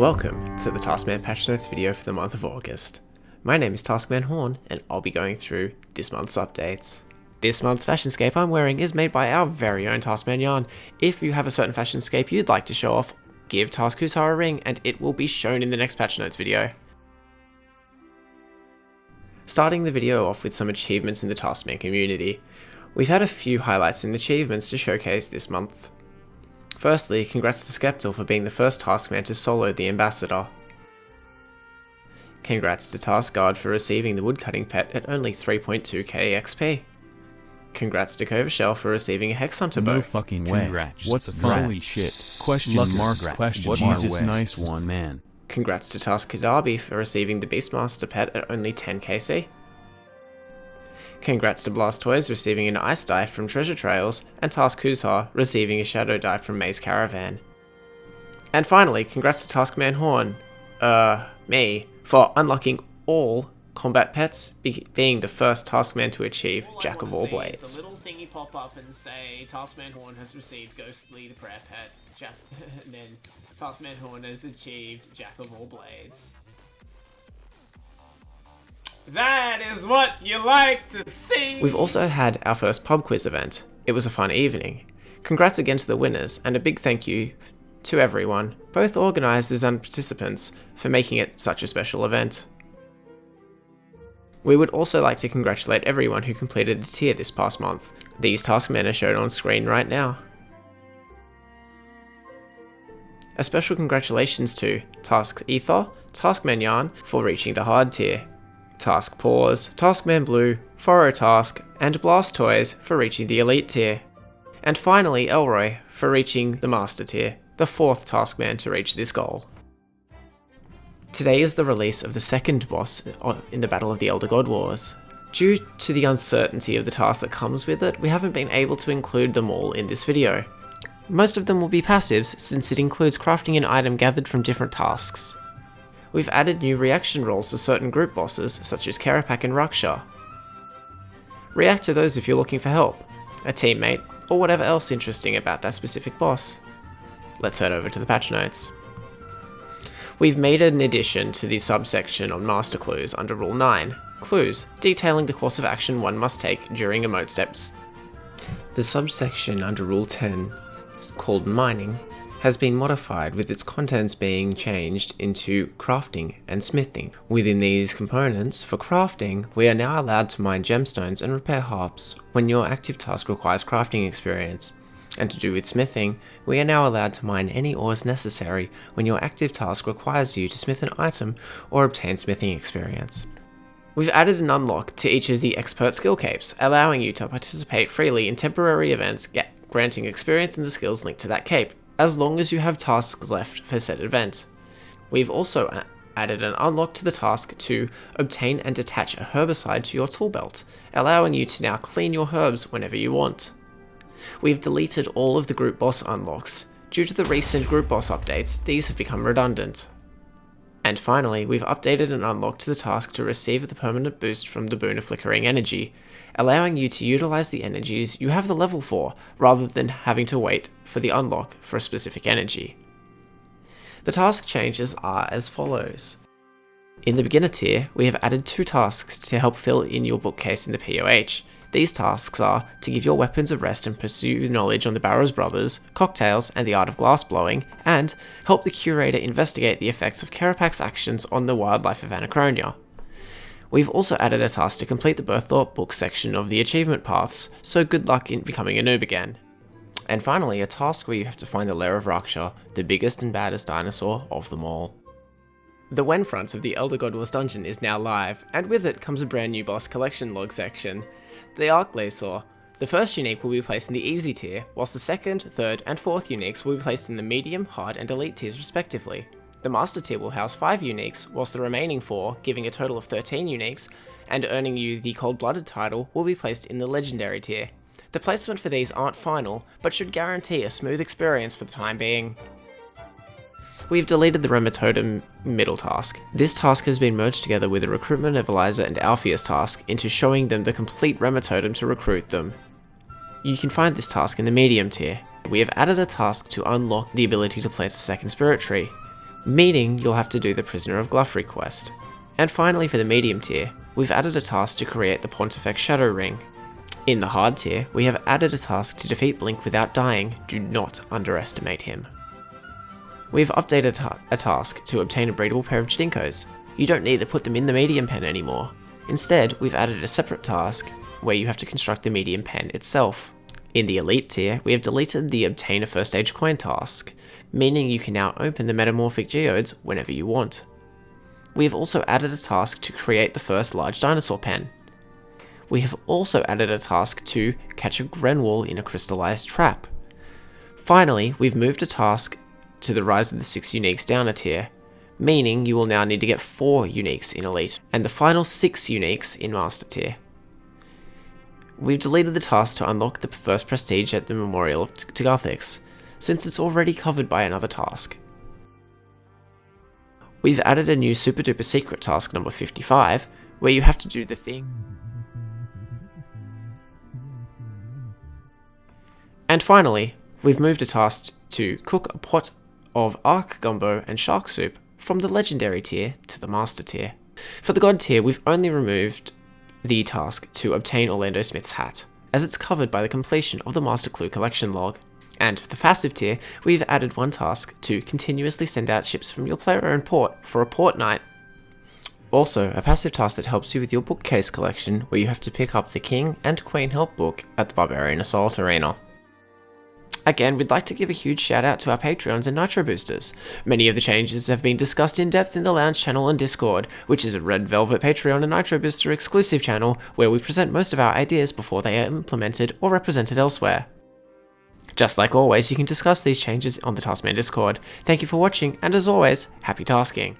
Welcome to the Taskman Patchnotes video for the month of August. My name is Taskman Horn, and I'll be going through this month's updates. This month's fashion scape I'm wearing is made by our very own Taskman yarn. If you have a certain fashion scape you'd like to show off, give Taskman a ring and it will be shown in the next Patchnotes video. Starting the video off with some achievements in the Taskman community. We've had a few highlights and achievements to showcase this month. Firstly, congrats to Skeptil for being the first Taskman to solo the Ambassador. Congrats to Taskguard for receiving the woodcutting pet at only 3.2k XP. Congrats to Covershell for receiving a Hex Hunter bow. No fucking way. Congrats. What's the holy shit? Question mark. Question Jesus, nice one, man. Congrats to Task Darby for receiving the Beastmaster pet at only 10kc. Congrats to Blastoise receiving an Ice Die from Treasure Trails, and Task Kuzar receiving a Shadow Die from Maze Caravan. And finally, congrats to Taskman Horn, me, for unlocking all combat pets, being the first Taskman to achieve Jack of all Blades. The little thingy pop up and say Taskman Horn has received Ghostly the Prayer Pet, and then Taskman Horn has achieved Jack of all Blades. That is what you like to see! We've also had our first pub quiz event. It was a fun evening. Congrats again to the winners, and a big thank you to everyone, both organisers and participants, for making it such a special event. We would also like to congratulate everyone who completed a tier this past month. These Taskmen are shown on screen right now. A special congratulations to Task Ether, Taskman Yarn for reaching the hard tier, Task Pause, Taskman Blue, Foro Task, and Blastoise for reaching the Elite tier. And finally Elroy for reaching the Master tier, the fourth Taskman to reach this goal. Today is the release of the second boss in the Battle of the Elder God Wars. Due to the uncertainty of the task that comes with it, we haven't been able to include them all in this video. Most of them will be passives since it includes crafting an item gathered from different tasks. We've added new reaction rolls for certain group bosses such as Kerapak and Raksha. React to those if you're looking for help, a teammate, or whatever else interesting about that specific boss. Let's head over to the patch notes. We've made an addition to the subsection on Master Clues under Rule 9, clues detailing the course of action one must take during emote steps. The subsection under Rule 10, called Mining, has been modified with its contents being changed into crafting and smithing. Within these components, for crafting, we are now allowed to mine gemstones and repair harps when your active task requires crafting experience. And to do with smithing, we are now allowed to mine any ores necessary when your active task requires you to smith an item or obtain smithing experience. We've added an unlock to each of the expert skill capes, allowing you to participate freely in temporary events, granting experience in the skills linked to that cape, as long as you have tasks left for said event. We've also added an unlock to the task to obtain and attach a herbicide to your tool belt, allowing you to now clean your herbs whenever you want. We've deleted all of the group boss unlocks. Due to the recent group boss updates, these have become redundant. And finally, we've updated an unlock to the task to receive the permanent boost from the Boon of Flickering Energy, allowing you to utilize the energies you have the level for, rather than having to wait for the unlock for a specific energy. The task changes are as follows. In the beginner tier, we have added 2 tasks to help fill in your bookcase in the POH. These tasks are to give your weapons a rest and pursue knowledge on the Barrows Brothers, cocktails, and the art of glass blowing, and help the curator investigate the effects of Kerapak's actions on the wildlife of Anachronia. We've also added a task to complete the Birththought book section of the achievement paths, so good luck in becoming a noob again. And finally, a task where you have to find the lair of Raksha, the biggest and baddest dinosaur of them all. The Wen front of the Elder God Wars dungeon is now live, and with it comes a brand new boss collection log section. The Arcglasaur. The first unique will be placed in the easy tier, whilst the second, third, and fourth uniques will be placed in the medium, hard, and elite tiers respectively. The master tier will house 5 uniques, whilst the remaining 4, giving a total of 13 uniques, and earning you the cold-blooded title, will be placed in the legendary tier. The placement for these aren't final, but should guarantee a smooth experience for the time being. We've deleted the Rematotem middle task. This task has been merged together with the recruitment of Eliza and Alpheus task into showing them the complete Rematotem to recruit them. You can find this task in the medium tier. We have added a task to unlock the ability to place a second spirit tree. meaning you'll have to do the Prisoner of Gluffrey quest. And finally, for the medium tier, we've added a task to create the Pontifex Shadow Ring. In the hard tier, we have added a task to defeat Blink without dying. Do not underestimate him. We've updated a task to obtain a breedable pair of Jidinkos. You don't need to put them in the medium pen anymore. Instead, we've added a separate task where you have to construct the medium pen itself. In the elite tier, we have deleted the Obtain a First Stage Coin task, meaning you can now open the metamorphic geodes whenever you want. We have also added a task to create the first large dinosaur pen. We have also added a task to catch a Grenwall in a crystallized trap. Finally, we've moved a task to the Rise of the 6 Uniques down a tier, meaning you will now need to get 4 Uniques in Elite, and the final 6 Uniques in Master tier. We've deleted the task to unlock the first prestige at the Memorial to Guthix, since it's already covered by another task. We've added a new super duper secret task number 55, where you have to do the thing. And finally, we've moved a task to cook a pot of Ark Gumbo and Shark Soup from the Legendary tier to the Master tier. For the God tier, we've only removed the task to obtain Orlando Smith's hat, as it's covered by the completion of the Master Clue collection log. And for the passive tier, we've added one task to continuously send out ships from your player-owned port for a port night. Also, a passive task that helps you with your bookcase collection, where you have to pick up the King and Queen Help book at the Barbarian Assault Arena. Again, we'd like to give a huge shout out to our Patreons and Nitro Boosters. Many of the changes have been discussed in depth in the Lounge channel and Discord, which is a Red Velvet Patreon and Nitro Booster exclusive channel where we present most of our ideas before they are implemented or represented elsewhere. Just like always, you can discuss these changes on the Taskman Discord. Thank you for watching, and as always, happy tasking.